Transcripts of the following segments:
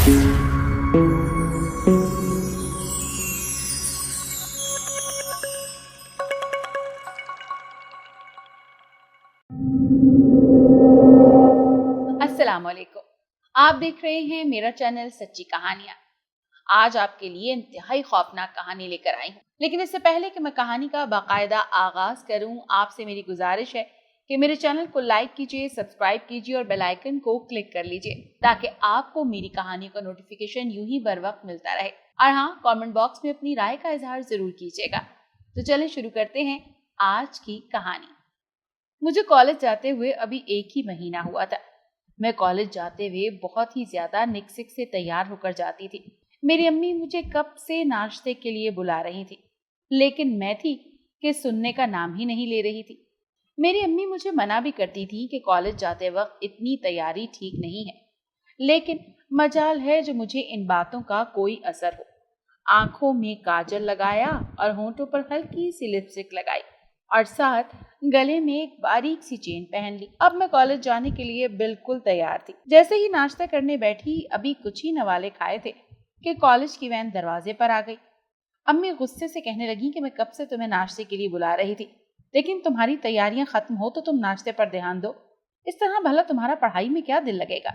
अस्सलाम वालेकुम। आप देख रहे हैं मेरा चैनल सच्ची कहानियां। आज आपके लिए इंतहाई खौफनाक कहानी लेकर आई हूँ, लेकिन इससे पहले कि मैं कहानी का बाकायदा आगाज करूँ, आपसे मेरी गुजारिश है कि मेरे चैनल को लाइक कीजिए, सब्सक्राइब कीजिए और बेल आइकन को क्लिक कर लीजिए ताकि आपको मेरी कहानी का नोटिफिकेशन यूं ही बर वक्त मिलता रहे। और हाँ, कमेंट बॉक्स में अपनी राय का इजहार जरूर कीजिएगा। तो चलें शुरू करते हैं आज की कहानी। मुझे कॉलेज जाते हुए अभी 1 ही महीना हुआ था। मैं कॉलेज जाते हुए बहुत ही ज्यादा निकसिक से तैयार होकर जाती थी। मेरी अम्मी मुझे कब से नाश्ते के लिए बुला रही थी, लेकिन मैं थी कि सुनने का नाम ही नहीं ले रही थी। मेरी अम्मी मुझे मना भी करती थी कि कॉलेज जाते वक्त इतनी तैयारी ठीक नहीं है, लेकिन मजाल है जो मुझे इन बातों का कोई असर हो। आंखों में काजल लगाया और होंठों पर हल्की सी लिपस्टिक लगाई और साथ गले में एक बारीक सी चेन पहन ली। अब मैं कॉलेज जाने के लिए बिल्कुल तैयार थी। जैसे ही नाश्ता करने बैठी, अभी कुछ ही नवाले खाए थे कि कॉलेज की वैन दरवाजे पर आ गई। अम्मी गुस्से से कहने लगी कि मैं कब से तुम्हें नाश्ते के लिए बुला रही थी, लेकिन तुम्हारी तैयारियां खत्म हो तो तुम नाश्ते पर ध्यान दो। इस तरह भला तुम्हारा पढ़ाई में क्या दिल लगेगा।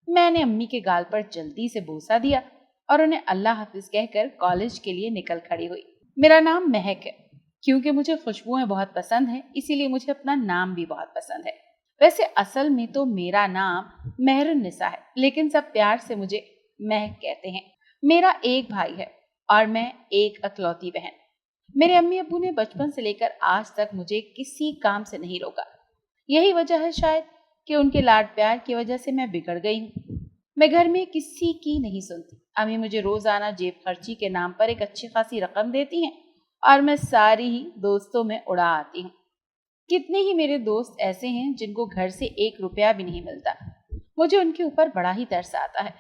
मैंने अम्मी के गाल पर जल्दी से बोसा दिया और उन्हें अल्लाह हाफिज कहकर कॉलेज के लिए निकल खड़ी हुई। मेरा नाम महक है। क्योंकि मुझे खुशबुएं बहुत पसंद है, इसीलिए मुझे अपना नाम भी बहुत पसंद है। वैसे असल में तो मेरा नाम मेहरुन्निसा है, लेकिन सब प्यार से मुझे महक कहते हैं। मेरा एक भाई है और मैं एक अकलौती बहन। मेरे अम्मी अब्बू ने बचपन से लेकर आज तक मुझे किसी काम से नहीं रोका। यही वजह है शायद कि उनके लाड प्यार की वजह से मैं बिगड़ गई हूँ। मैं घर में किसी की नहीं सुनती। अम्मी मुझे रोजाना जेब खर्ची के नाम पर एक अच्छी खासी रकम देती हैं और मैं सारी ही दोस्तों में उड़ा आती हूँ। कितने ही मेरे दोस्त ऐसे हैं जिनको घर से 1 रुपया भी नहीं मिलता। मुझे उनके ऊपर बड़ा ही तरस आता है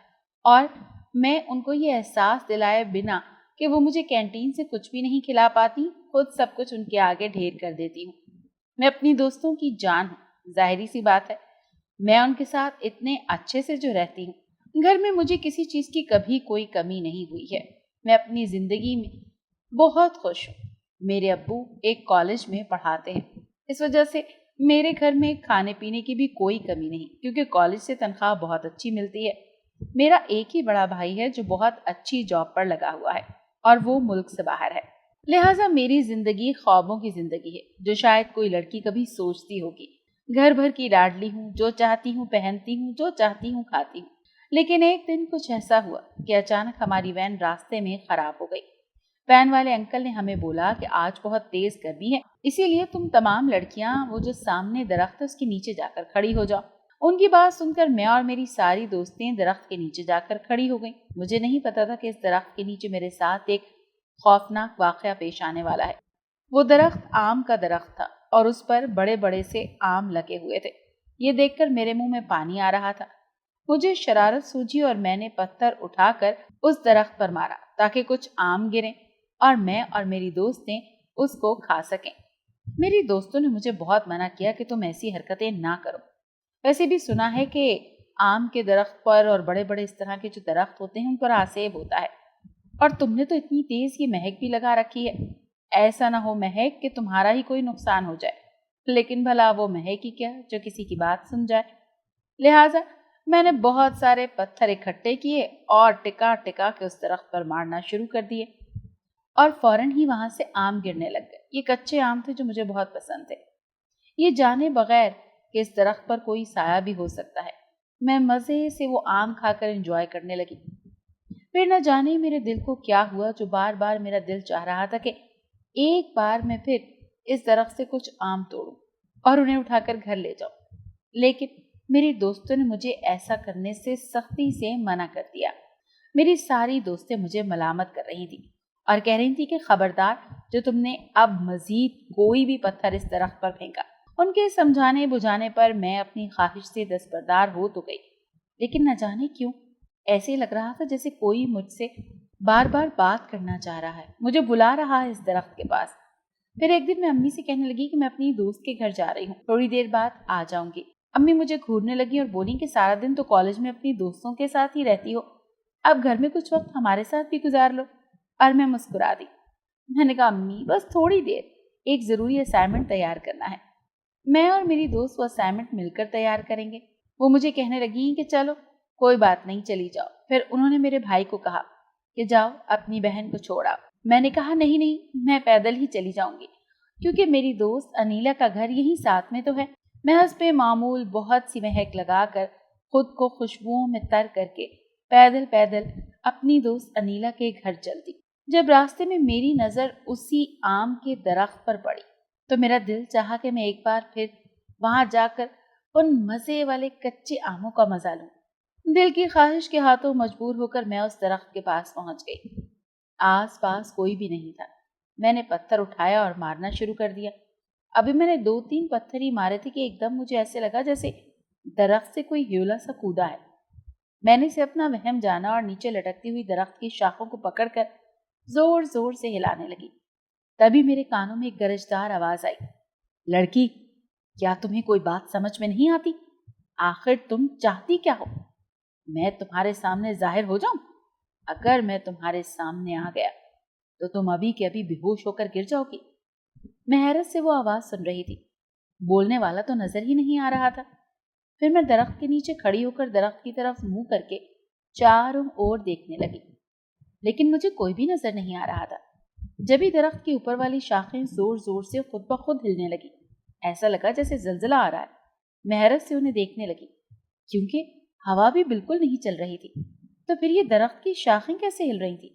और मैं उनको ये एहसास दिलाए बिना कि वो मुझे कैंटीन से कुछ भी नहीं खिला पाती, खुद सब कुछ उनके आगे ढेर कर देती हूँ। मैं अपनी दोस्तों की जान हूँ, जाहिर सी बात है। मैं उनके साथ इतने अच्छे से जो रहती हूँ, घर में मुझे किसी चीज की कभी कोई कमी नहीं हुई है। मैं अपनी जिंदगी में बहुत खुश हूँ। मेरे अब्बू एक कॉलेज में पढ़ाते हैं, इस वजह से मेरे घर में खाने पीने की भी कोई कमी नहीं, क्योंकि कॉलेज से तनख्वाह बहुत अच्छी मिलती है। मेरा एक ही बड़ा भाई है जो बहुत अच्छी जॉब पर लगा हुआ है और वो मुल्क से बाहर है। लिहाजा मेरी जिंदगी ख्वाबों की जिंदगी है, जो शायद कोई लड़की कभी सोचती होगी। घर भर की लाडली हूँ, जो चाहती हूँ पहनती हूँ, जो चाहती हूँ खाती हूँ। लेकिन एक दिन कुछ ऐसा हुआ कि अचानक हमारी वैन रास्ते में खराब हो गई। वैन वाले अंकल ने हमें बोला कि आज बहुत तेज गर्मी है, इसीलिए तुम तमाम लड़कियां वो जो सामने दरख्त है उसके नीचे जाकर खड़ी हो जाओ। उनकी बात सुनकर मैं और मेरी सारी दोस्तें दरख्त के नीचे जाकर खड़ी हो गईं। मुझे नहीं पता था कि इस दरख्त के नीचे मेरे साथ एक खौफनाक वाकया पेश आने वाला है। वो दरख्त आम का दरख्त था और उस पर बड़े बड़े से आम लगे हुए थे। ये देखकर मेरे मुंह में पानी आ रहा था। मुझे शरारत सूझी और मैंने पत्थर उठाकर उस दरख्त पर मारा ताकि कुछ आम गिरे और मैं और मेरी दोस्तें उसको खा सकें। मेरी दोस्तों ने मुझे बहुत मना किया कि तुम ऐसी हरकतें ना करो। वैसे भी सुना है कि आम के दरख्त पर और बड़े बड़े इस तरह के जो दरख्त होते हैं उन पर आसेब होता है, और तुमने तो इतनी तेज ये महक भी लगा रखी है। ऐसा ना हो महक कि तुम्हारा ही कोई नुकसान हो जाए। लेकिन भला वो महक ही क्या जो किसी की बात सुन जाए। लिहाजा मैंने बहुत सारे पत्थर इकट्ठे किए और टिका टिका के उस दरख्त पर मारना शुरू कर दिए और फौरन ही वहां से आम गिरने लग गए। ये कच्चे आम थे जो मुझे बहुत पसंद थे, ये जाने बगैर कि इस दरख्त पर कोई साया भी हो सकता है। मैं मजे से वो आम खाकर एंजॉय करने लगी। फिर न जाने मेरे दिल को क्या हुआ जो बार बार मेरा दिल चाह रहा था कि एक बार मैं फिर इस दरख्त से कुछ आम तोड़ूं और उन्हें उठाकर घर ले जाऊं। लेकिन मेरी दोस्तों ने मुझे ऐसा करने से सख्ती से मना कर दिया। मेरी सारी दोस्तें मुझे मलामत कर रही थी और कह रही थी कि खबरदार, जो तुमने अब मजीद कोई भी पत्थर इस दरख्त पर फेंका। उनके समझाने बुझाने पर मैं अपनी ख्वाहिश से दस्तबरदार हो तो गई, लेकिन न जाने क्यों ऐसे लग रहा था जैसे कोई मुझसे बार बार बात करना चाह रहा है, मुझे बुला रहा है इस दरख्त के पास। फिर एक दिन मैं अम्मी से कहने लगी कि मैं अपनी दोस्त के घर जा रही हूँ, थोड़ी देर बाद आ जाऊंगी। अम्मी मुझे घूरने लगी और बोली कि सारा दिन तो कॉलेज में अपनी दोस्तों के साथ ही रहती हो, अब घर में कुछ वक्त हमारे साथ भी गुजार लो। और मैं मुस्कुरा दी। मैंने कहा अम्मी बस थोड़ी देर, एक ज़रूरी असाइनमेंट तैयार करना है। मैं और मेरी दोस्त वो असाइनमेंट मिलकर तैयार करेंगे। वो मुझे कहने लगी कि चलो कोई बात नहीं, चली जाओ। फिर उन्होंने मेरे भाई को कहा कि जाओ अपनी बहन को छोड़ आओ। मैंने कहा नहीं नहीं, मैं पैदल ही चली जाऊंगी, क्योंकि मेरी दोस्त अनीला का घर यहीं साथ में तो है। मैं उस पे मामूल बहुत सी महक लगाकर खुद को खुशबुओं में तर करके पैदल पैदल अपनी दोस्त अनीला के घर चलती। जब रास्ते में मेरी नज़र उसी आम के दरख्त पर पड़ी तो मेरा दिल चाहा कि मैं एक बार फिर वहां जाकर उन मज़े वाले कच्चे आमों का मजा लूं। दिल की ख्वाहिश के हाथों मजबूर होकर मैं उस दरख्त के पास पहुंच गई। आस पास कोई भी नहीं था। मैंने पत्थर उठाया और मारना शुरू कर दिया। अभी मैंने 2-3 पत्थर ही मारे थे कि एकदम मुझे ऐसे लगा जैसे दरख्त से कोई ह्योला सा कूदा है। मैंने इसे अपना वहम जाना और नीचे लटकती हुई दरख्त की शाखों को पकड़कर जोर जोर से हिलाने लगी। तभी मेरे कानों में एक गरजदार आवाज आई, लड़की क्या तुम्हें कोई बात समझ में नहीं आती? आखिर तुम चाहती क्या हो? मैं तुम्हारे सामने जाहिर हो जाऊं? अगर मैं तुम्हारे सामने आ गया तो तुम अभी के अभी बेहोश होकर गिर जाओगी। मैं हैरत से वो आवाज सुन रही थी। बोलने वाला तो नजर ही नहीं आ रहा था। फिर मैं दरख्त के नीचे खड़ी होकर दरख्त की तरफ मुंह करके चारों ओर देखने लगी, लेकिन मुझे कोई भी नजर नहीं आ रहा था। जब ही दरख्त की ऊपर वाली शाखें जोर जोर से खुद ब खुद हिलने लगी, ऐसा लगा जैसे जलजला आ रहा है। मैं हैरत से उन्हें देखने लगी, क्योंकि हवा भी बिल्कुल नहीं चल रही थी। तो फिर ये दरख्त की शाखें कैसे हिल रही थी?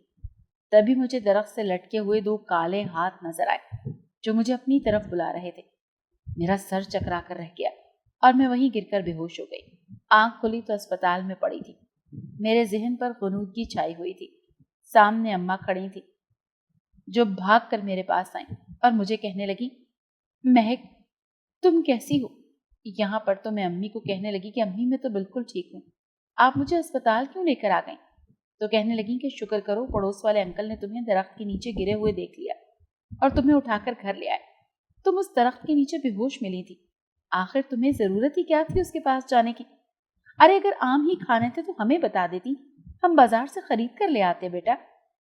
तभी मुझे दरख्त से लटके हुए 2 काले हाथ नजर आए, जो मुझे अपनी तरफ बुला रहे थे। मेरा सर चकरा कर रह गया और मैं वहीं गिरकर बेहोश हो गई। आंख खुली तो अस्पताल में पड़ी थी। मेरे जहन पर ग़ुनूदगी छाई हुई थी। सामने अम्मा खड़ी थी, जो भाग कर मेरे पास आई और मुझे कहने लगी, महक तुम कैसी हो? यहाँ पर तो मैं अम्मी को कहने लगी कि अम्मी मैं तो बिल्कुल ठीक हूँ, आप मुझे अस्पताल क्यों लेकर आ गई? तो कहने लगी कि शुक्र करो पड़ोस वाले अंकल ने तुम्हें दरख्त के नीचे गिरे हुए देख लिया और तुम्हें उठाकर घर ले आए। तुम उस दरख्त के नीचे बेहोश मिली थी। आखिर तुम्हें जरूरत ही क्या थी उसके पास जाने की? अरे अगर आम ही खाने थे तो हमें बता देती, हम बाजार से खरीद कर ले आते बेटा।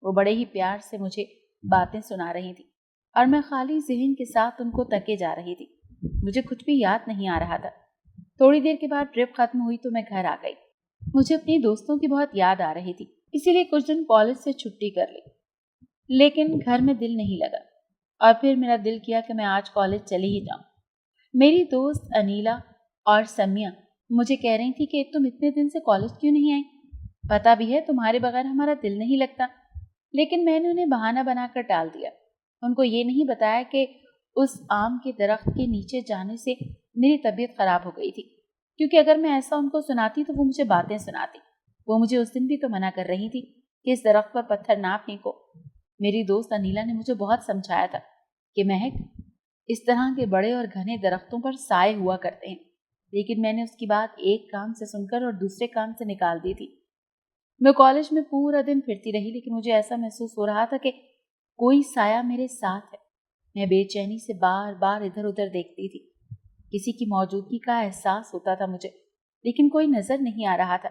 वो बड़े ही प्यार से मुझे बातें सुना रही थी और मैं खाली जहन के साथ उनको तके जा रही थी। मुझे कुछ भी याद नहीं आ रहा था। थोड़ी देर के बाद ट्रिप खत्म हुई तो मैं घर आ गई। मुझे अपनी दोस्तों की बहुत याद आ रही थी, इसीलिए कुछ दिन कॉलेज से छुट्टी कर ली, लेकिन घर में दिल नहीं लगा और फिर मेरा दिल किया कि मैं आज कॉलेज चली ही जाऊं। मेरी दोस्त अनीला और समिया मुझे कह रही थी कि तुम इतने दिन से कॉलेज क्यों नहीं आई? पता भी है तुम्हारे बगैर हमारा दिल नहीं लगता। लेकिन मैंने उन्हें बहाना बनाकर टाल दिया। उनको ये नहीं बताया कि उस आम के दरख्त के नीचे जाने से मेरी तबीयत खराब हो गई थी, क्योंकि अगर मैं ऐसा उनको सुनाती तो वो मुझे बातें सुनाती। वो मुझे उस दिन भी तो मना कर रही थी कि इस दरख्त पर पत्थर ना फेंको। मेरी दोस्त अनीला ने मुझे बहुत समझाया था कि महक, इस तरह के बड़े और घने दरख्तों पर साए हुआ करते हैं, लेकिन मैंने उसकी बात एक कान से सुनकर और दूसरे कान से निकाल दी थी। मैं कॉलेज में पूरा दिन फिरती रही, लेकिन मुझे ऐसा महसूस हो रहा था कि कोई साया मेरे साथ है। मैं बेचैनी से बार बार इधर उधर देखती थी। किसी की मौजूदगी का एहसास होता था मुझे, लेकिन कोई नजर नहीं आ रहा था।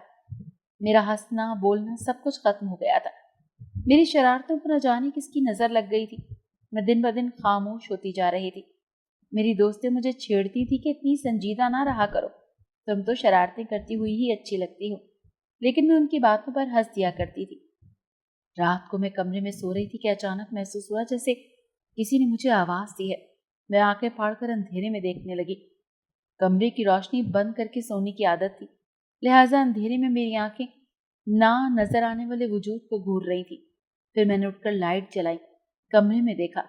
मेरा हंसना बोलना सब कुछ खत्म हो गया था। मेरी शरारतों पर न जाने किसकी नजर लग गई थी। मैं दिन ब दिन खामोश होती जा रही थी। मेरी दोस्तें मुझे छेड़ती थी कि इतनी संजीदा ना रहा करो, तुम तो शरारतें करती हुई ही अच्छी लगती हो। लेकिन मैं उनकी बातों पर हंस दिया करती थी। रात को मैं कमरे में सो रही थी कि अचानक महसूस हुआ जैसे किसी ने मुझे आवाज दी है। मैं आंखें फाड़कर अंधेरे में देखने लगी। कमरे की रोशनी बंद करके सोने की आदत थी, लिहाजा अंधेरे में मेरी आंखें ना नजर आने वाले वजूद को घूर रही थी। फिर मैंने उठकर लाइट जलाई, कमरे में देखा।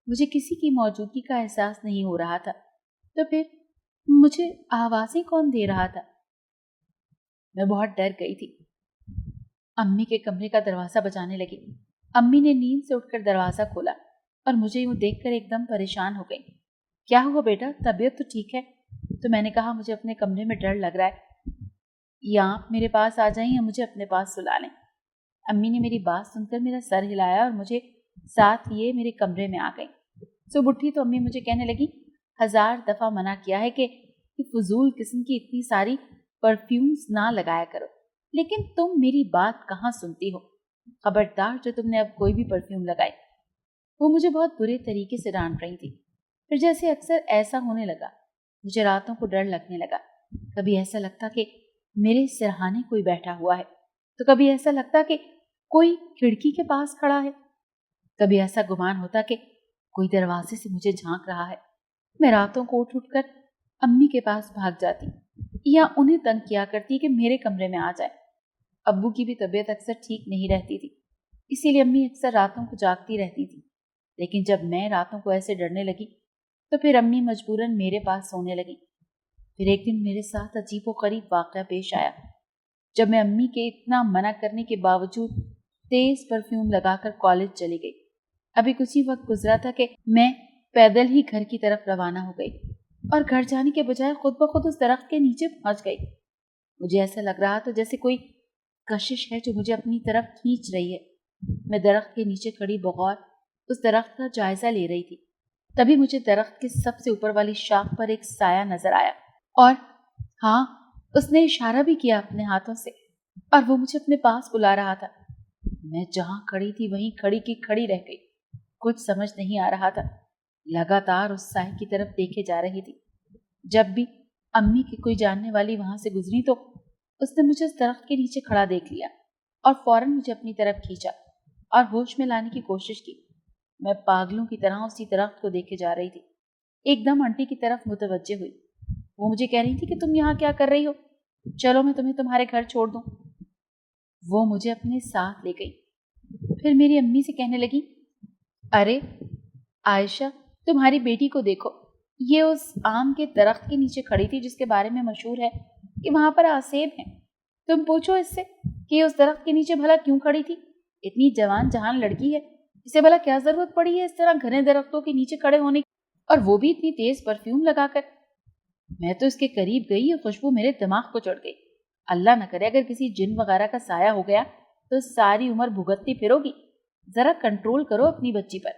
मुझे किसी की मौजूदगी का एहसास नहीं हो रहा था। तो फिर मुझे आवाजें कौन दे रहा था? मैं बहुत डर गई थी। अम्मी के कमरे का दरवाजा बजाने लगी। अम्मी ने नींद से उठकर दरवाजा खोला और मुझे यूं देखकर एकदम परेशान हो गई। क्या हुआ बेटा, तबीयत तो ठीक है? तो मैंने कहा, मुझे अपने कमरे में डर लग रहा है, या आप मेरे पास आ जाएं या मुझे अपने पास सुला लें। अम्मी ने मेरी बात सुनकर मेरा सर हिलाया और मुझे साथ लिए मेरे कमरे में आ गई। सुबह उठी तो अम्मी मुझे कहने लगी, 1000 दफा मना किया है कि फजूल किस्म की इतनी सारी परफ्यूम्स ना लगाया करो। लेकिन तुम मेरी बात कहाँ सुनती हो। खबरदार जो तुमने अब कोई भी परफ्यूम लगाई। वो मुझे बहुत बुरे तरीके से डांट रही थी। फिर जैसे अक्सर ऐसा होने लगा, मुझे रातों को डर लगने लगा। कभी ऐसा लगता कि मेरे सिरहाने कोई बैठा हुआ है, तो कभी ऐसा लगता कि कोई खिड़की के पास खड़ा है, कभी ऐसा गुमान होता कि कोई दरवाजे से मुझे झांक रहा है। मैं रातों को उठ उठकर अम्मी के पास भाग जाती या उन्हें तंग किया करती कि मेरे कमरे में आ जाए। अब्बू की भी तबीयत अक्सर ठीक नहीं रहती थी, इसीलिए अम्मी अक्सर रातों को जागती रहती थी। लेकिन जब मैं रातों को ऐसे डरने लगी तो फिर अम्मी मजबूरन मेरे पास सोने लगी। फिर एक दिन मेरे साथ अजीबोगरीब वाक़या पेश आया, जब मैं अम्मी के इतना मना करने के बावजूद तेज परफ्यूम लगाकर कॉलेज चली गई। अभी कुछ ही वक्त गुजरा था कि मैं पैदल ही घर की तरफ रवाना हो गई और घर जाने के बजाय खुद ब खुद उस दरख्त के नीचे पहुंच गई। मुझे ऐसा लग रहा था जैसे कोई कशिश है जो मुझे अपनी तरफ खींच रही है। मैं दरख्त के नीचे खड़ी बगौर उस दरख्त का जायजा ले रही थी। तभी मुझे दरख्त के सबसे ऊपर वाली शाख पर एक साया नजर आया और हाँ, उसने इशारा भी किया अपने हाथों से और वो मुझे अपने पास बुला रहा था। मैं जहां खड़ी थी वहीं खड़ी की खड़ी रह गई। कुछ समझ नहीं आ रहा था। लगातार उस साए की तरफ देखे जा रही थी। जब भी अम्मी की कोई जानने वाली वहां से गुजरी तो उसने मुझे उस दरख्त के नीचे खड़ा देख लिया और फौरन मुझे अपनी तरफ खींचा और होश में लाने की कोशिश की। मैं पागलों की तरह उसी दरख्त को देखे जा रही थी। एकदम आंटी की तरफ मुतवज्जे हुई। वो मुझे कह रही थी कि तुम यहाँ क्या कर रही हो, चलो मैं तुम्हें तुम्हारे घर छोड़ दूं। वो मुझे अपने साथ ले गई। फिर मेरी अम्मी से कहने लगी, अरे आयशा, तुम्हारी बेटी को देखो, ये उस आम के दरख्त के नीचे खड़ी थी जिसके बारे में मशहूर है कि वहां पर आसेब हैं। तुम पूछो इससे कि उस दरख्त के नीचे भला क्यों खड़ी थी। इतनी जवान जहान लड़की है, इसे भला क्या जरूरत पड़ी है इस तरह घने दरख्तों के नीचे खड़े होने की, और वो भी इतनी तेज परफ्यूम लगाकर। मैं तो इसके करीब गई, ये खुशबू मेरे दिमाग को चढ़ गई। अल्लाह न करे अगर किसी जिन वगैरह का साया हो गया तो सारी उम्र भुगतती फिरोगी। जरा कंट्रोल करो अपनी बच्ची पर।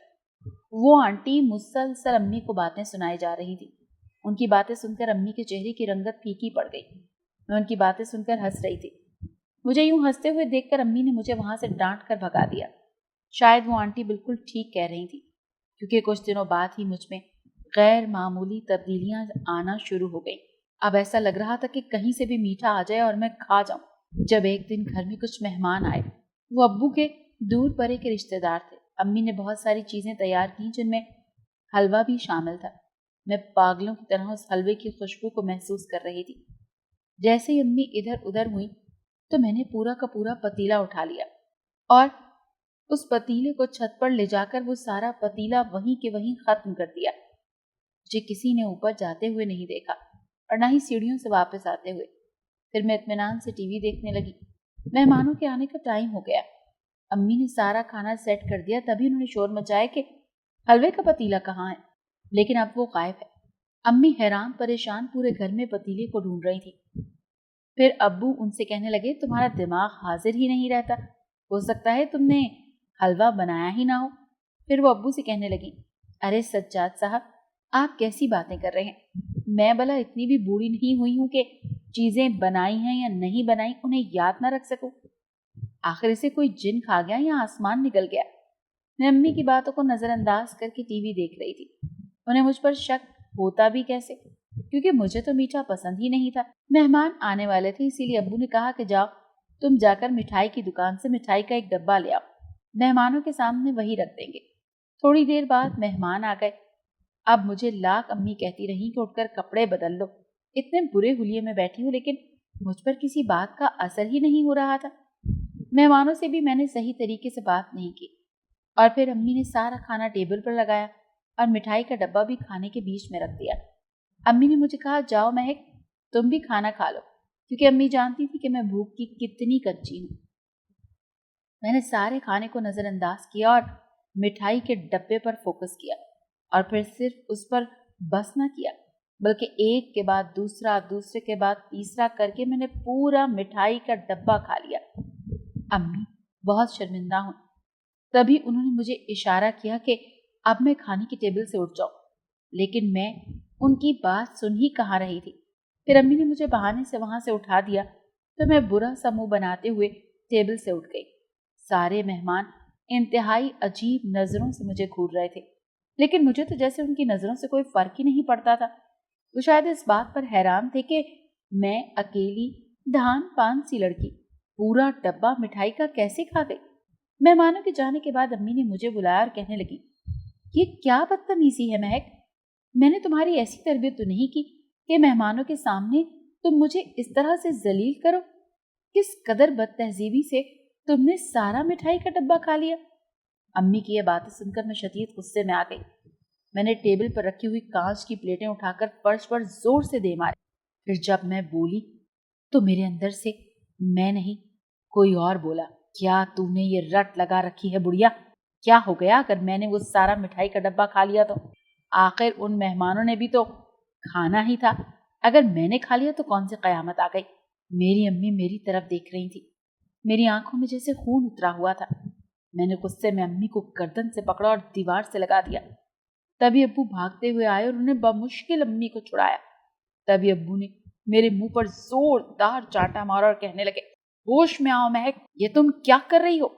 वो आंटी मुसलसल अम्मी को बातें सुनाई जा रही थी। उनकी बातें सुनकर अम्मी के चेहरे की रंगत फीकी पड़ गई। मैं उनकी बातें सुनकर हंस रही थी। मुझे यूं हंसते हुए देखकर अम्मी ने मुझे वहां से डांट कर भगा दिया। शायद वो आंटी बिल्कुल ठीक कह रही थी, क्योंकि कुछ दिनों बाद ही मुझ में गैर मामूली तब्दीलियां आना शुरू हो गई। अब ऐसा लग रहा था कि कहीं से भी मीठा आ जाए और मैं खा जाऊं। जब एक दिन घर में कुछ मेहमान आए, वो अब्बू के दूर परे के रिश्तेदार थे। अम्मी ने बहुत सारी चीजें तैयार की जिनमें हलवा भी शामिल था। मैं पागलों की तरह उस हलवे की खुशबू को महसूस कर रही थी। जैसे ही अम्मी इधर उधर हुई तो मैंने पूरा का पूरा पतीला उठा लिया और उस पतीले को छत पर ले जाकर वो सारा पतीला वहीं के वहीं खत्म कर दिया। मुझे किसी ने ऊपर जाते हुए नहीं देखा और ना ही सीढ़ियों से वापस आते हुए। फिर मैं इत्मीनान से टीवी देखने लगी। मेहमानों के आने का टाइम हो गया। अम्मी ने सारा खाना सेट कर दिया, तभी उन्होंने शोर मचाया कि हलवे का पतीला कहाँ है, लेकिन अब वो गायब है। अम्मी हैरान परेशान पूरे घर में पतीले को ढूंढ रही थी। फिर अब्बू उनसे कहने लगे, तुम्हारा दिमाग हाजिर ही नहीं रहता, हो सकता है तुमने हलवा बनाया ही ना हो। फिर वो अब्बू से कहने लगी, अरे सज्जाद साहब, आप कैसी बातें कर रहे हैं। मैं भला इतनी भी बूढ़ी नहीं हुई हूं कि चीजें बनाई हैं या नहीं बनाई उन्हें याद ना रख सकूं। आखिर इसे कोई जिन खा गया या आसमान निकल गया। मैं अम्मी की बातों को नजरअंदाज करके टीवी देख रही थी। उन्हें मुझ पर शक होता भी कैसे, क्योंकि मुझे तो मीठा पसंद ही नहीं था। मेहमान आने वाले थे, इसीलिए अब्बू ने कहा कि जाओ तुम जाकर मिठाई की दुकान से मिठाई का एक डब्बा ले आओ, मेहमानों के सामने वही रख देंगे। थोड़ी देर बाद मेहमान आ गए। अब मुझे लाख अम्मी कहती रही कि उठकर कपड़े बदल लो, इतने बुरे हुलिये में बैठी हूँ, लेकिन मुझ पर किसी बात का असर ही नहीं हो रहा था। मेहमानों से भी मैंने सही तरीके से बात नहीं की और फिर अम्मी ने सारा खाना टेबल पर लगाया और मिठाई का डब्बा भी खाने के बीच में रख दिया। अम्मी ने मुझे कहा, जाओ महक, तुम भी खाना खा लो, क्योंकि अम्मी जानती थी कि मैं भूख की कितनी कच्ची हूँ। मैंने सारे खाने को नजरअंदाज किया और मिठाई के डब्बे पर फोकस किया और फिर सिर्फ उस पर बस न किया, बल्कि एक के बाद दूसरा, दूसरे के बाद तीसरा करके मैंने पूरा मिठाई का डब्बा खा लिया। अम्मी बहुत शर्मिंदा हूँ। तभी उन्होंने मुझे इशारा किया कि अब मैं खाने की टेबल से उठ जाऊं, लेकिन मैं उनकी बात सुन ही कहाँ रही थी। फिर अम्मी ने मुझे बहाने से वहां से उठा दिया तो मैं बुरा सा मुंह बनाते हुए टेबल से उठ गई। सारे मेहमान इंतहाई अजीब नजरों से मुझे घूर रहे थे, लेकिन मुझे तो जैसे उनकी नजरों से कोई फर्क ही नहीं पड़ता था। वो शायद इस बात पर हैरान थे कि मैं अकेली धान पान सी लड़की पूरा डब्बा मिठाई का कैसे खा गई। मेहमानों के जाने के बाद अम्मी ने मुझे बुलाया और कहने लगी, ये क्या बदतमीजी है महक, मैंने तुम्हारी ऐसी तरबियत तो नहीं की कि मेहमानों के सामने तुम मुझे इस तरह से जलील करो। किस कदर बदतहजीबी से तुमने सारा मिठाई का डब्बा खा लिया। अम्मी की यह बातें सुनकर मैं शदीद गुस्से में आ गई। मैंने टेबल पर रखी हुई कांच की प्लेटें उठाकर फर्श पर जोर से दे मारी। फिर जब मैं बोली तो मेरे अंदर से मैं नहीं कोई और बोला, क्या तूने ये रट लगा रखी है बुढ़िया? क्या हो गया अगर मैंने वो सारा मिठाई का डब्बा खा लिया तो? आखिर उन मेहमानों ने भी तो खाना ही था। अगर मैंने खा लिया तो कौन सी कयामत आ गई। मेरी अम्मी मेरी तरफ देख रही थी। मेरी आंखों में जैसे खून उतरा हुआ था। मैंने गुस्से में अम्मी को गर्दन से पकड़ा और दीवार से लगा दिया। तभी अब्बू भागते हुए आए और उन्हें बमुश्किल अम्मी को छुड़ाया। तभी अब्बू ने मेरे मुंह पर जोरदार चांटा मारा और कहने लगे, होश में आओ महक, ये तुम क्या कर रही हो?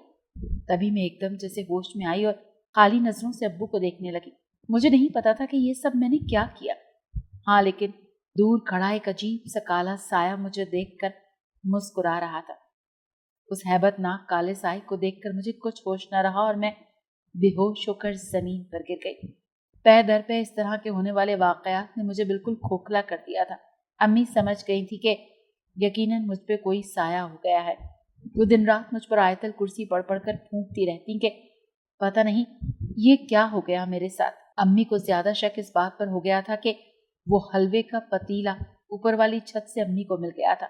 तभी मैं एकदम जैसे होश में आई और काली नजरों से अब्बू को देखने लगी। मुझे नहीं पता था कि ये सब मैंने क्या किया। हाँ, लेकिन दूर खड़ा एक अजीब सा काला साया मुझे देखकर मुस्कुरा रहा था। उस हैबतनाक काले साए को देखकर मुझे कुछ होश न रहा और मैं बेहोश होकर जमीन पर गिर गई। पै दर पे इस तरह के होने वाले वाकयात ने मुझे बिल्कुल खोखला कर दिया था। अम्मी समझ गई थी कि यकीनन मुझ पे कोई साया हो गया है। वो दिन रात मुझ पर आयतल कुर्सी पढ़ पढ़ कर फूंकती रहती कि पता नहीं ये क्या हो गया मेरे साथ। अम्मी को ज्यादा शक इस बात पर हो गया था कि वो हलवे का पतीला ऊपर वाली छत से अम्मी को मिल गया था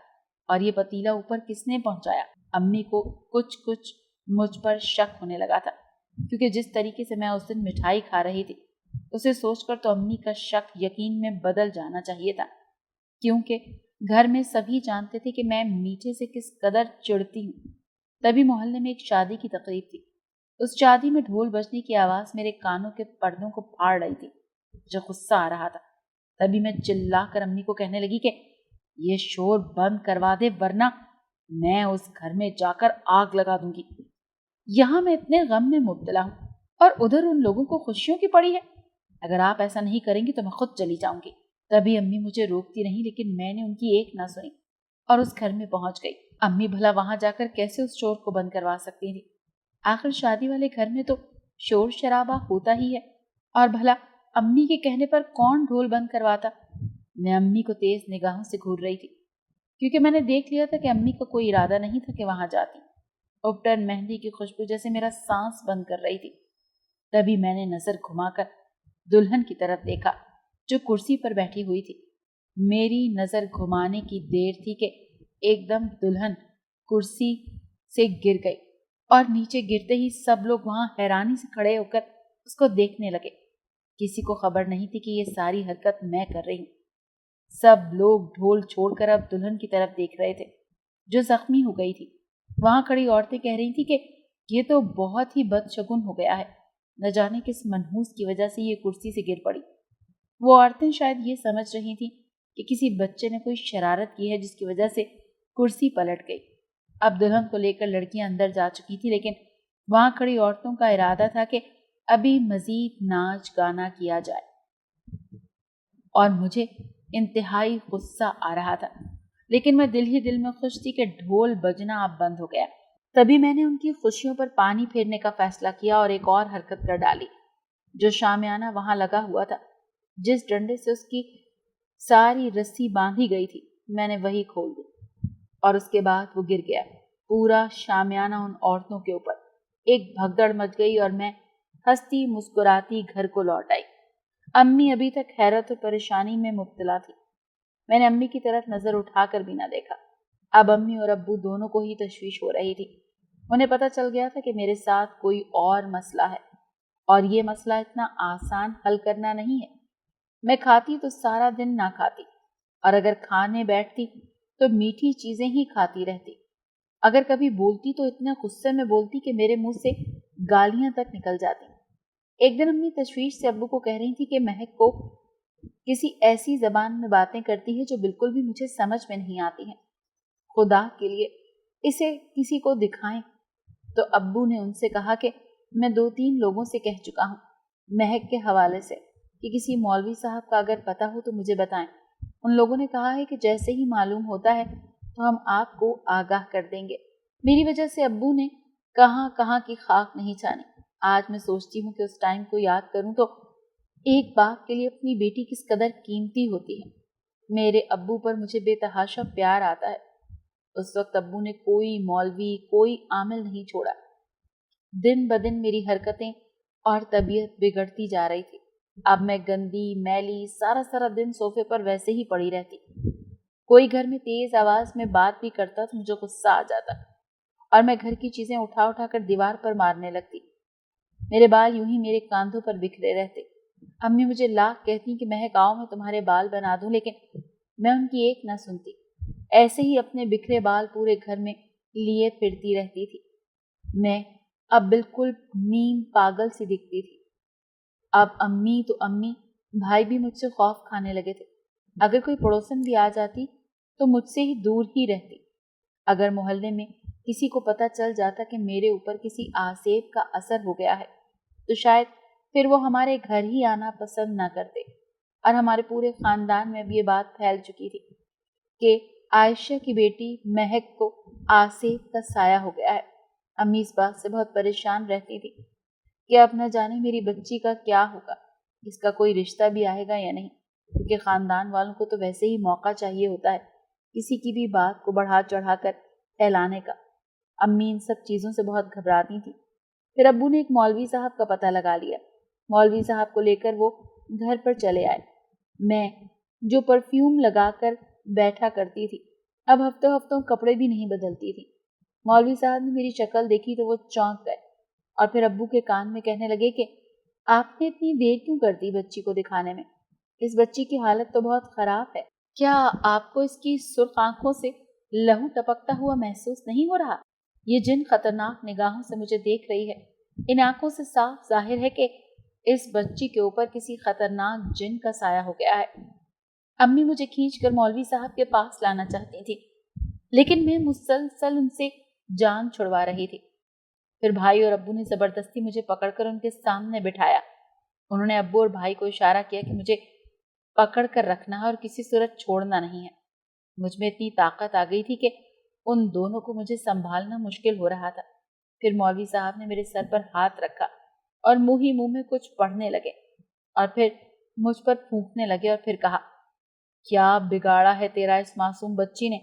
और ये पतीला ऊपर किसने पहुंचाया। अम्मी को कुछ कुछ मुझ पर शक होने लगा था, क्योंकि जिस तरीके से मैं उस दिन मिठाई खा रही थी उसे सोचकर तो अम्मी का शक यकीन में बदल जाना चाहिए था, क्योंकि घर में सभी जानते थे कि मैं मीठे से किस कदर चिढ़ती हूँ। तभी मोहल्ले में एक शादी की तकरीब थी। उस शादी में ढोल बजने की आवाज मेरे कानों के पर्दों को फाड़ रही थी। मुझे गुस्सा आ रहा था। तभी मैं चिल्लाकर अम्मी को कहने लगी कि ये शोर बंद करवा दे, वरना मैं उस घर में जाकर आग लगा दूंगी। यहाँ मैं इतने गम में मुब्तला हूँ और उधर उन लोगों को खुशियों की पड़ी है। अगर आप ऐसा नहीं करेंगी तो मैं खुद चली जाऊंगी। तभी अम्मी मुझे रोकती रही, लेकिन मैंने उनकी एक ना सुनी और उस घर में पहुंच गई। अम्मी भला वहां जाकर कैसे उस शोर को बंद करवा सकती थी? आखिर शादी वाले घर में तो शोर शराबा होता ही है, और भला अम्मी के कहने पर कौन ढोल बंद करवाता? मैं अम्मी को तेज निगाहों से घूर रही थी, क्योंकि मैंने देख लिया था कि अम्मी का कोई इरादा नहीं था कि वहां जाती। उपटन मेहंदी की खुशबू जैसे मेरा सांस बंद कर रही थी। तभी मैंने नजर घुमाकर दुल्हन की तरफ देखा जो कुर्सी पर बैठी हुई थी। मेरी नजर घुमाने की देर थी कि एकदम दुल्हन कुर्सी से गिर गई और नीचे गिरते ही सब लोग वहां हैरानी से खड़े होकर उसको देखने लगे। किसी को खबर नहीं थी कि ये सारी हरकत मैं कर रही हूँ। सब लोग ढोल छोड़कर अब दुल्हन की तरफ देख रहे थे जो जख्मी हो गई थी। वहां खड़ी औरतें कह रही थी कि ये तो बहुत ही बदशगुन हो गया है, न जाने किस मनहूस की वजह से ये कुर्सी से गिर पड़ी। वो औरतें शायद ये समझ रही थी कि किसी बच्चे ने कोई शरारत की है जिसकी वजह से कुर्सी पलट गई। अब दुल्हन को लेकर लड़कियां अंदर जा चुकी थी, लेकिन वहां खड़ी औरतों का इरादा था कि अभी मजीद नाच गाना किया जाए, और मुझे इंतहाई गुस्सा आ रहा था। लेकिन मैं दिल ही दिल में खुश थी कि ढोल बजना अब बंद हो गया। तभी मैंने उनकी खुशियों पर पानी फेरने का फैसला किया और एक और हरकत कर डाली। जो शामियाना वहां लगा हुआ था, जिस डंडे से उसकी सारी रस्सी बांधी गई थी, मैंने वही खोल दी और उसके बाद वो गिर गया। पूरा शामियाना उन औरतों के ऊपर। एक भगदड़ मच गई और मैं हंसती मुस्कुराती घर को लौट आई। अम्मी अभी तक हैरत और परेशानी में मुब्तला थी। मैंने अम्मी की तरफ नजर उठाकर भी ना देखा। अब अम्मी और अब्बू दोनों को ही तशवीश हो रही थी। उन्हें पता चल गया था कि मेरे साथ कोई और मसला है, और ये मसला इतना आसान हल करना नहीं है। मैं खाती तो सारा दिन ना खाती, और अगर खाने बैठती तो मीठी चीजें ही खाती रहती। अगर कभी बोलती तो इतने गुस्से में बोलती कि मेरे मुंह से गालियां तक निकल जाती। एक दिन अम्मी तशवीश से अब्बू को कह रही थी कि महक को किसी ऐसी जबान में बातें करती है जो बिल्कुल भी मुझे समझ में नहीं आती हैं। खुदा के लिए इसे किसी को दिखाएं। तो अब्बू ने उनसे कहा कि मैं 2-3 लोगों से कह चुका हूँ महक के हवाले से कि किसी मौलवी साहब का अगर पता हो तो मुझे बताएं। उन लोगों ने कहा है कि जैसे ही मालूम होता है तो हम आपको आगाह कर देंगे। मेरी वजह से अब्बू ने कहाँ कहाँ की खाक नहीं छानी। आज मैं सोचती हूँ कि उस टाइम को याद करूँ तो एक बाप के लिए अपनी बेटी किस कदर कीमती होती है। मेरे अब्बू पर मुझे बेतहाशा प्यार आता है। उस वक्त अब्बू ने कोई मौलवी, कोई आमिल नहीं छोड़ा। दिन ब दिन मेरी हरकतें और तबीयत बिगड़ती जा रही थी। अब मैं गंदी, मैली, सारा सारा दिन सोफे पर वैसे ही पड़ी रहती। कोई घर में तेज आवाज में बात भी करता तो मुझे गुस्सा आ जाता और मैं घर की चीजें उठा उठा कर दीवार पर मारने लगती। मेरे बाल यूं ही मेरे कांधों पर बिखरे रहते। अम्मी मुझे लाख कहती कि महक आओ मैं तुम्हारे बाल बना दूं, लेकिन मैं उनकी एक ना सुनती। ऐसे ही अपने बिखरे बाल पूरे घर में लिए फिरती रहती थी। मैं अब बिल्कुल नीम पागल सी दिखती थी। अब अम्मी तो अम्मी, भाई भी मुझसे खौफ खाने लगे थे। अगर कोई पड़ोसन भी आ जाती तो मुझसे ही दूर ही रहती। अगर मोहल्ले में किसी को पता चल जाता कि मेरे ऊपर किसी आसेब का असर हो गया है तो शायद फिर वो हमारे घर ही आना पसंद ना करते। और हमारे पूरे खानदान में अब ये बात फैल चुकी थी कि आयशा की बेटी महक को आसेब का साया हो गया है। अम्मी इस बात से बहुत परेशान रहती थी कि अब न जाने मेरी बच्ची का क्या होगा, इसका कोई रिश्ता भी आएगा या नहीं, क्योंकि खानदान वालों को तो वैसे ही मौका चाहिए होता है किसी की भी बात को बढ़ा चढ़ा कर फैलाने का। अम्मी इन सब चीज़ों से बहुत घबराती थी। फिर अब्बू ने एक मौलवी साहब का पता लगा लिया। मौलवी साहब को लेकर वो घर पर चले आए। मैं जो परफ्यूम लगाकर बैठा करती थी अब हफ्तों हफ्तों कपड़े भी नहीं बदलती थी। मौलवी साहब ने मेरी शक्ल देखी तो वो चौंक गए और फिर अब्बू के कान में कहने लगे कि आपने इतनी देर क्यों कर दी बच्ची को दिखाने में? इस बच्ची की हालत तो बहुत खराब है। क्या आपको इसकी सुर्ख आंखों से लहू टपकता हुआ महसूस नहीं हो रहा? ये जिन खतरनाक निगाहों से मुझे देख रही है, इन आंखों से साफ जाहिर है कि इस बच्ची के ऊपर किसी खतरनाक जिन का साया हो गया है। अम्मी मुझे खींचकर मौलवी साहब के पास लाना चाहती थी, लेकिन मैं मुसलसल उनसे जान छुड़वा रही थी। फिर भाई और अब्बू ने जबरदस्ती मुझे पकड़कर उनके सामने बिठाया। उन्होंने अब्बू और भाई को इशारा किया कि मुझे पकड़ कर रखना है और किसी सूरत छोड़ना नहीं है। मुझ में इतनी ताकत आ गई थी कि उन दोनों को मुझे संभालना मुश्किल हो रहा था। फिर मौलवी साहब ने मेरे सर पर हाथ रखा और मुंह ही मुंह में कुछ पढ़ने लगे और फिर मुझ पर फूंकने लगे और फिर कहा, क्या बिगाड़ा है तेरा इस मासूम बच्ची ने,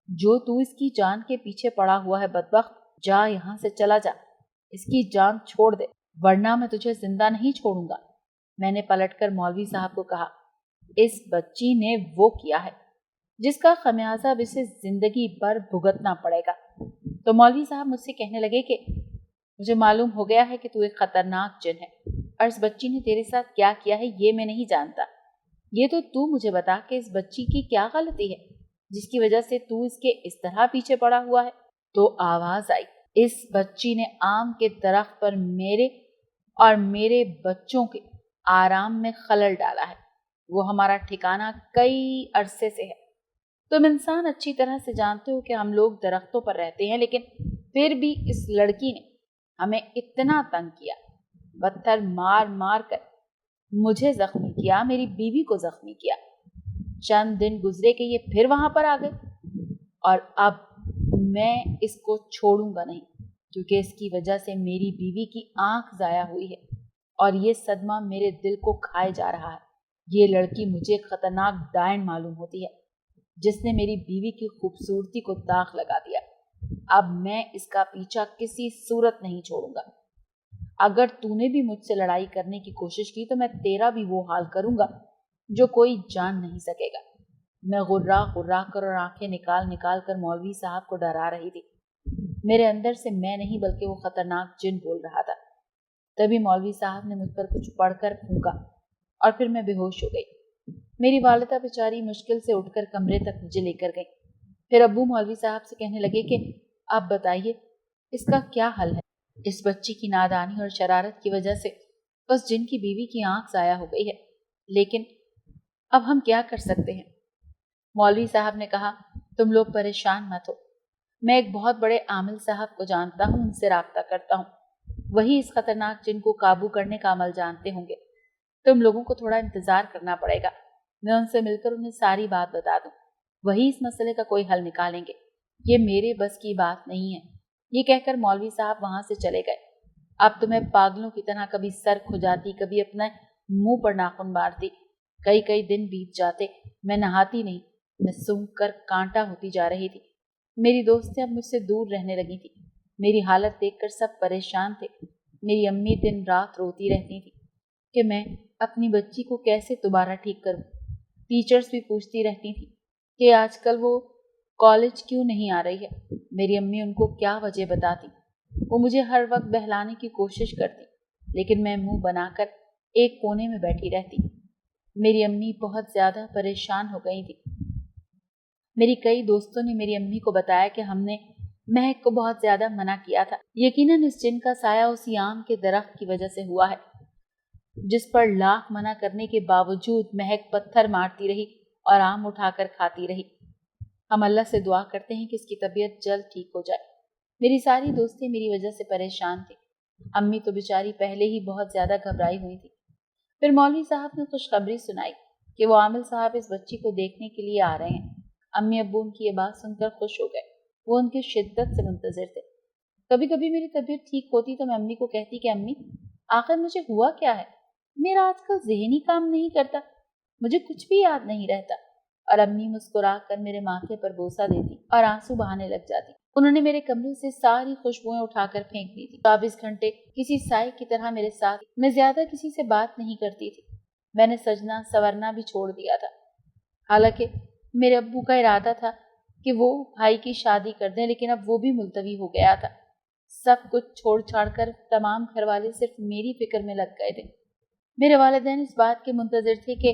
जो तू इसकी जान के पीछे पड़ा हुआ है बदबख्त। जा यहाँ से चला जा, इसकी जान छोड़ दे वरना मैं तुझे जिंदा नहीं छोड़ूंगा। मैंने पलटकर मौलवी साहब को कहा, इस बच्ची ने वो किया है जिसका खमियाजा अब इसे जिंदगी भर भुगतना पड़ेगा। तो मौलवी साहब मुझसे कहने लगे कि मुझे मालूम हो गया है कि तू एक खतरनाक जिन है और इस बच्ची ने तेरे साथ क्या किया है ये मैं नहीं जानता। ये तो तू मुझे बता कि इस बच्ची की क्या गलती है जिसकी वजह से तू इसके इस तरह पीछे पड़ा हुआ है। तो आवाज आई, इस बच्ची ने आम के दरख्त पर मेरे और मेरे बच्चों के आराम में खलल डाला है। वो हमारा ठिकाना कई अरसे से है। तुम इंसान अच्छी तरह से जानते हो कि हम लोग दरख्तों पर रहते हैं, लेकिन फिर भी इस लड़की ने हमें इतना तंग किया, पत्थर मार मार कर मुझे जख्मी किया, मेरी बीवी को जख्मी किया। चंद दिन गुजरे कि ये फिर वहां पर आ गए और अब मैं इसको छोड़ूंगा नहीं, क्योंकि इसकी वजह से मेरी बीवी की आंख जाया हुई है और ये सदमा मेरे दिल को खाए जा रहा है। ये लड़की मुझे खतरनाक डायन मालूम होती है जिसने मेरी बीवी की खूबसूरती को दाग लगा दिया। अब मैं इसका पीछा किसी सूरत नहीं छोड़ूंगा। अगर तूने भी मुझसे लड़ाई करने की कोशिश की तो मैं तेरा भी वो हाल करूंगा जो कोई जान नहीं सकेगा। मैं गुर्रा गुर्रा कर और आंखें निकाल निकाल कर मौलवी साहब को डरा रही थी। मेरे अंदर से मैं नहीं बल्कि वो खतरनाक जिन बोल रहा था। तभी मौलवी साहब ने मुझ पर कुछ पढ़कर फूंका और फिर मैं बेहोश हो गई। मेरी वालिदा बेचारी मुश्किल से उठकर कमरे तक मुझे लेकर गई। फिर अब्बू मौलवी साहब से कहने लगे कि आप बताइए इसका क्या हल है। इस बच्ची की नादानी और शरारत की वजह से उस जिन की बीवी की आंख जाया हो गई है, लेकिन अब हम क्या कर सकते हैं। मौलवी साहब ने कहा, तुम लोग परेशान मत हो, मैं एक बहुत बड़े आमिल साहब को जानता हूँ, उनसे राब्ता करता हूँ। वही इस खतरनाक जिन को काबू करने का अमल जानते होंगे। तुम लोगों को थोड़ा इंतजार करना पड़ेगा, मैं उनसे मिलकर उन्हें सारी बात बता दूं, वही इस मसले का कोई हल निकालेंगे। ये मेरे बस की बात नहीं है। ये कहकर मौलवी साहब वहां से चले गए। अब तो मैं पागलों की तरह कभी सर खुजाती, कभी अपने मुंह पर नाखून मारती। कई कई दिन बीत जाते, मैं नहाती नहीं। मैं सूंघ कर कांटा होती जा रही थी। मेरी दोस्तें अब मुझसे दूर रहने लगी थी। मेरी हालत देखकर सब परेशान थे। मेरी अम्मी दिन रात रोती रहती थी कि मैं अपनी बच्ची को कैसे दोबारा ठीक करूं। टीचर्स भी पूछती रहती थी कि आजकल वो कॉलेज क्यों नहीं आ रही है। मेरी अम्मी उनको क्या वजह बताती। वो मुझे हर वक्त बहलाने की कोशिश करती, लेकिन मैं मुंह बनाकर एक कोने में बैठी रहती। मेरी अम्मी बहुत ज्यादा परेशान हो गई थी। मेरी कई दोस्तों ने मेरी अम्मी को बताया कि हमने महक को बहुत ज्यादा मना किया था। यकीनन इस जिन का साया उसी आम के दरख्त की वजह से हुआ है, जिस पर लाख मना करने के बावजूद महक पत्थर मारती रही और आम उठाकर खाती रही। हम अल्लाह से दुआ करते हैं कि इसकी तबीयत जल्द ठीक हो जाए। मेरी सारी दोस्तें मेरी वजह से परेशान थी। अम्मी तो बेचारी पहले ही बहुत ज्यादा घबराई हुई थी। फिर मौलवी साहब ने खुशखबरी सुनाई कि वो आमिल साहब इस बच्ची को देखने के लिए आ रहे हैं। अम्मी अब्बू उनकी ये बात सुनकर खुश हो गए। वो उनकी शिद्दत से मुंतजिर थे। कभी कभी मेरी तबीयत ठीक होती तो मैं अम्मी को कहती कि अम्मी, आखिर मुझे हुआ क्या है? मेरा आजकल ज़हन ही काम नहीं करता, मुझे कुछ भी याद नहीं रहता। और अम्मी मुस्कुरा कर मेरे माथे पर बोसा देती और आंसू बहाने लग जाती। उन्होंने मेरे कमरे से सारी खुशबुएं उठाकर फेंक दी थी। 24 घंटे किसी साए की तरह मेरे साथ। मैं ज्यादा किसी से बात नहीं करती थी। मैंने सजना संवरना भी छोड़ दिया था। हालांकि मेरे अब्बू का इरादा था कि वो भाई की शादी कर दें, लेकिन अब वो भी मुलतवी हो गया था। सब कुछ छोड़ छाड़ कर तमाम घर वाले सिर्फ मेरी फिक्र में लग गए थे। मेरे वालिदैन इस बात के मुंतजिर थे कि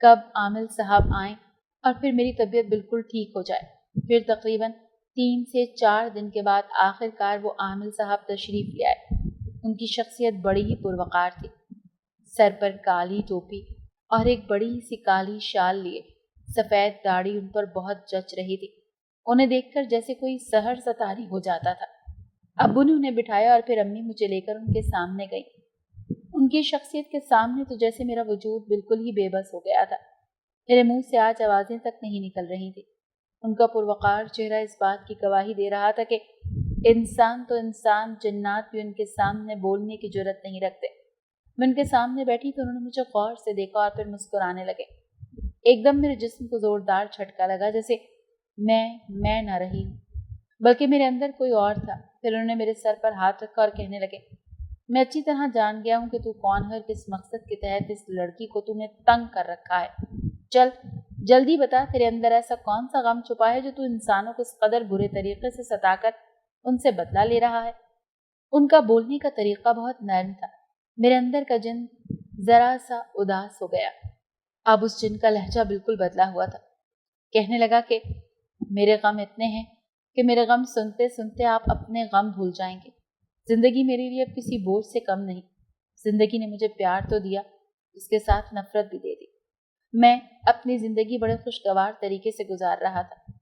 कब आमिल साहब आएं और फिर मेरी तबीयत बिल्कुल ठीक हो जाए। फिर तकरीबन 3 से 4 दिन के बाद आखिरकार वो आमिल साहब तशरीफ ले आए। उनकी शख्सियत बड़ी ही पुरवकार थी। सर पर काली टोपी और एक बड़ी सी काली शाल लिए, सफेद दाढ़ी उन पर बहुत जच रही थी। उन्हें देखकर जैसे कोई सहर सतारी हो जाता था। अब्बू ने उन्हें बिठाया और फिर अम्मी मुझे लेकर उनके सामने गई। उनकी शख्सियत के सामने तो जैसे मेरा वजूद बिल्कुल ही बेबस हो गया था। मेरे मुंह से आज आवाजें तक नहीं निकल रही थी। उनका पुरवकार चेहरा इस बात की गवाही दे रहा था कि इंसान तो इंसान, जन्नात भी उनके सामने बोलने की जुर्रत नहीं रखते। मैं उनके सामने बैठी तो उन्होंने मुझे गौर से देखा और फिर मुस्कुराने लगे। एकदम मेरे जिस्म को जोरदार झटका लगा, जैसे मैं न रही हूँ, बल्कि मेरे अंदर कोई और था। फिर उन्होंने मेरे सर पर हाथ रखा और कहने लगे, मैं अच्छी तरह जान गया हूँ कि तू कौन है और किस मकसद के तहत इस लड़की को तूने तंग कर रखा है। चल जल्दी बता, तेरे अंदर ऐसा कौन सा गम छुपा है जो तू इंसानों को इस कदर बुरे तरीके से सताकर उनसे बदला ले रहा है। उनका बोलने का तरीका बहुत नरम था। मेरे अंदर का जिन जरा सा उदास हो गया। अब उस जिन का लहजा बिल्कुल बदला हुआ था। कहने लगा कि मेरे गम इतने हैं कि मेरे गम सुनते सुनते आप अपने गम भूल जाएंगे। जिंदगी मेरे लिए अब किसी बोझ से कम नहीं। जिंदगी ने मुझे प्यार तो दिया, उसके साथ नफरत भी दे दी। मैं अपनी जिंदगी बड़े खुशगवार तरीके से गुजार रहा था।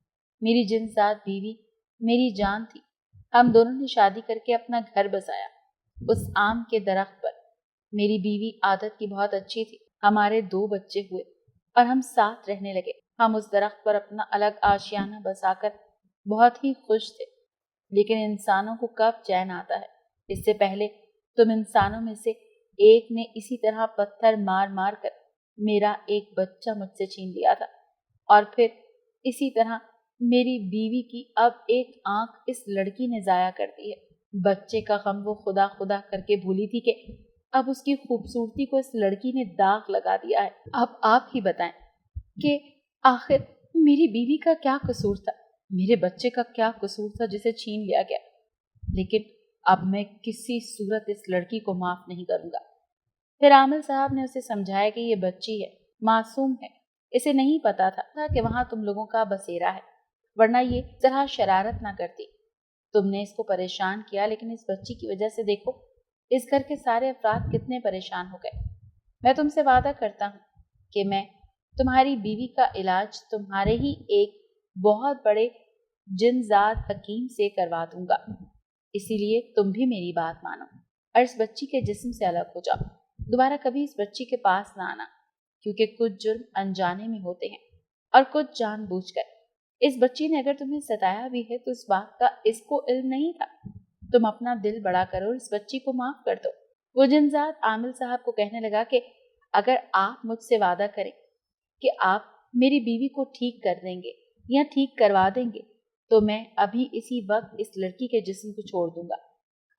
मेरी जिनसात बीवी मेरी जान थी। हम दोनों ने शादी करके अपना घर बसाया उस आम के दरख्त पर। मेरी बीवी आदत की बहुत अच्छी थी। हमारे 2 बच्चे हुए और हम साथ रहने लगे। हम उस दरख्त पर अपना अलग आशियाना बसाकर बहुत ही खुश थे। लेकिन इंसानों को कब चैन आता है। इससे पहले तुम इंसानों में से एक ने इसी तरह पत्थर मार मार कर मेरा एक बच्चा मुझसे छीन लिया था, और फिर इसी तरह मेरी बीवी की अब एक आंख इस लड़की ने जाया कर दी है। बच्चे का गम वो खुदा खुदा करके भूली थी कि अब उसकी खूबसूरती को इस लड़की ने दाग लगा दिया है। अब आप ही बताएं कि आखिर मेरी बीवी का क्या कसूर था, मेरे बच्चे का क्या कसूर था जिसे छीन लिया गया। लेकिन अब मैं किसी सूरत इस लड़की को माफ नहीं करूंगा। फिर आमिल साहब ने उसे समझाया कि ये बच्ची है, मासूम है, इसे नहीं पता था कि वहां तुम लोगों का बसेरा है, वरना ये तरह शरारत ना करती। तुमने इसको परेशान किया, लेकिन इस बच्ची की वजह से देखो इस घर के सारे अफराद कितने परेशान हो गए। मैं तुमसे वादा करता हूँ कि मैं तुम्हारी बीवी का इलाज तुम्हारे ही एक बहुत बड़े जिनजात हकीम से करवा दूंगा। इसीलिए तुम भी मेरी बात मानो और इस बच्ची के जिस्म से अलग हो जाओ। दोबारा कभी इस बच्ची के पास ना आना, क्योंकि कुछ जुर्म अनजाने में होते हैं और कुछ जानबूझकर। इस बच्ची ने अगर तुम्हें सताया भी है तो इस बात का इसको इल्म नहीं था। तुम अपना दिल बड़ा करो और इस बच्ची को माफ कर दो। वो जिनजात आमिल साहब को कहने लगा कि अगर आप मुझसे वादा करें कि आप मेरी बीवी को ठीक कर देंगे या ठीक करवा देंगे तो मैं अभी इसी वक्त इस लड़की के जिस्म को छोड़ दूंगा।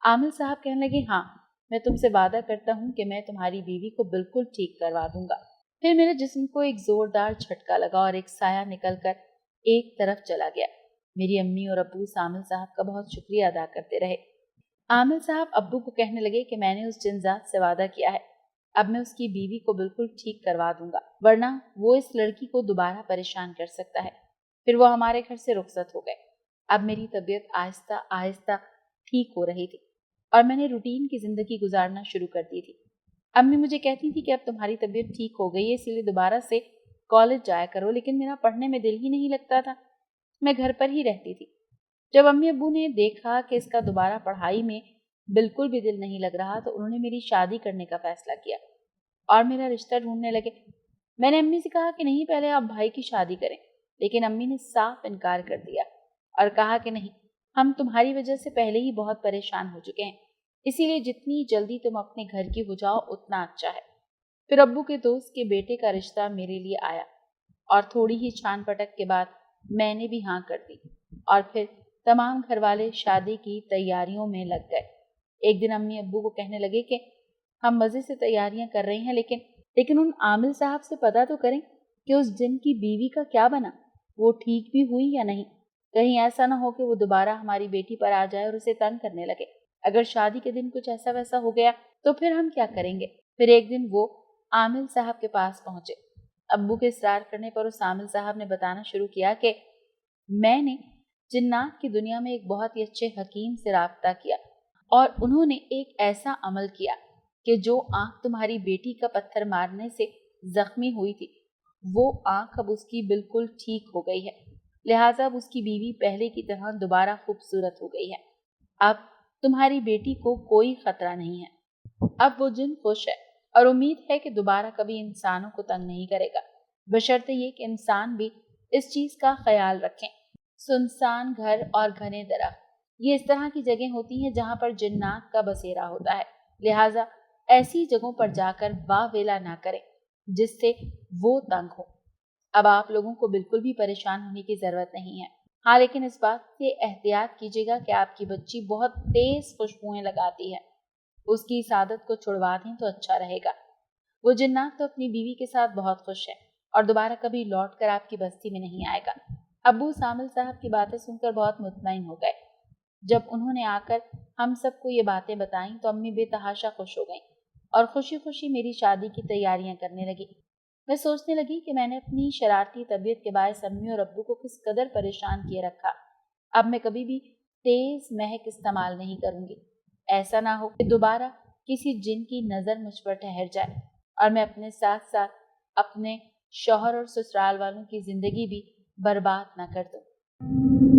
आमिल साहब कहने लगे, हाँ, मैं तुमसे वादा करता हूँ कि मैं तुम्हारी बीवी को बिल्कुल ठीक करवा दूंगा। फिर मेरे जिस्म को एक जोरदार झटका लगा और एक साया निकलकर एक तरफ चला गया। मेरी अम्मी और अब्बू आमिल साहब का बहुत शुक्रिया अदा करते रहे। आमिल साहब अब्बू को कहने लगे कि मैंने उस जिनजात से वादा किया है, अब मैं उसकी बीवी को बिल्कुल ठीक करवा दूंगा, वरना वो इस लड़की को दोबारा परेशान कर सकता है। फिर वो हमारे घर से रुखसत हो गए। अब मेरी तबीयत आहिस्ता आहिस्ता ठीक हो रही थी और मैंने रूटीन की जिंदगी गुजारना शुरू कर दी थी। अम्मी मुझे कहती थी कि अब तुम्हारी तबीयत ठीक हो गई है, इसीलिए दोबारा से कॉलेज जाया करो, लेकिन मेरा पढ़ने में दिल ही नहीं लगता था। मैं घर पर ही रहती थी। जब अम्मी अब्बू ने देखा कि इसका दोबारा पढ़ाई में बिल्कुल भी दिल नहीं लग रहा तो उन्होंने मेरी शादी करने का फैसला किया और मेरा रिश्ता ढूंढने लगे। मैंने अम्मी से कहा कि नहीं, पहले आप भाई की शादी करें, लेकिन अम्मी ने साफ इनकार कर दिया और कहा कि नहीं, हम तुम्हारी वजह से पहले ही बहुत परेशान हो चुके हैं, इसीलिए जितनी जल्दी तुम अपने घर की हो जाओ उतना अच्छा है। फिर अब्बू के दोस्त के बेटे का रिश्ता मेरे लिए आया और थोड़ी ही छान पटक के बाद मैंने भी हाँ कर दी और फिर तमाम घर वाले शादी की तैयारियों में लग गए। एक दिन अम्मी अब्बू को कहने लगे कि हम मज़े से तैयारियां कर रहे हैं, लेकिन उन आमिल साहब से पता तो करें कि उस जिन की बीवी का क्या बना, वो ठीक भी हुई या नहीं। कहीं ऐसा ना हो कि वो दोबारा हमारी बेटी पर आ जाए और उसे तंग करने लगे। अगर शादी के दिन कुछ ऐसा वैसा हो गया तो फिर हम क्या करेंगे। फिर एक दिन वो आमिल साहब के पास पहुंचे। अब्बू के इसरार करने पर उस आमिल साहब ने बताना शुरू किया कि मैंने जिन्नात की दुनिया में एक बहुत ही अच्छे हकीम से राब्ता किया और उन्होंने एक ऐसा अमल किया कि जो आंख तुम्हारी बेटी का पत्थर मारने से जख्मी हुई थी, वो आंख अब उसकी बिल्कुल ठीक हो गई है। लिहाजा अब उसकी बीवी पहले की तरह दोबारा खूबसूरत हो गई है। अब तुम्हारी बेटी को कोई खतरा नहीं है। अब वो जिन खुश है और उम्मीद है कि दोबारा कभी इंसानों को तंग नहीं करेगा, बशर्ते ये कि इंसान भी इस चीज का ख्याल रखें। सुनसान घर और घने दरख्त, ये इस तरह की जगह होती हैं जहाँ पर जिन्नात का बसेरा होता है। लिहाजा ऐसी जगहों पर जाकर वावेला ना करें जिससे वो तंग हो। अब आप लोगों को बिल्कुल भी परेशान होने की जरूरत नहीं है। हाँ, लेकिन इस बात से एहतियात कीजिएगा कि आपकी बच्ची बहुत तेज खुशबुएं लगाती है। उसकी इस आदत को छुड़वा दें तो अच्छा रहेगा। वो जिन्नात तो अपनी बीवी के साथ बहुत खुश है और दोबारा कभी लौट कर आपकी बस्ती में नहीं आएगा। अब्बू सामिल साहब की बातें सुनकर बहुत मुतमईन हो गए। जब उन्होंने आकर हम सबको ये बातें बताईं तो अम्मी बेतहाशा खुश हो गईं और खुशी खुशी मेरी शादी की तैयारियां करने लगी। मैं सोचने लगी कि मैंने अपनी शरारती तबीयत के बायस अम्मी और अब्बू को किस कदर परेशान किए रखा। अब मैं कभी भी तेज महक इस्तेमाल नहीं करूंगी। ऐसा ना हो कि दोबारा किसी जिन की नजर मुझ पर ठहर जाए और मैं अपने साथ साथ अपने शौहर और ससुराल वालों की जिंदगी भी बर्बाद ना कर दूं।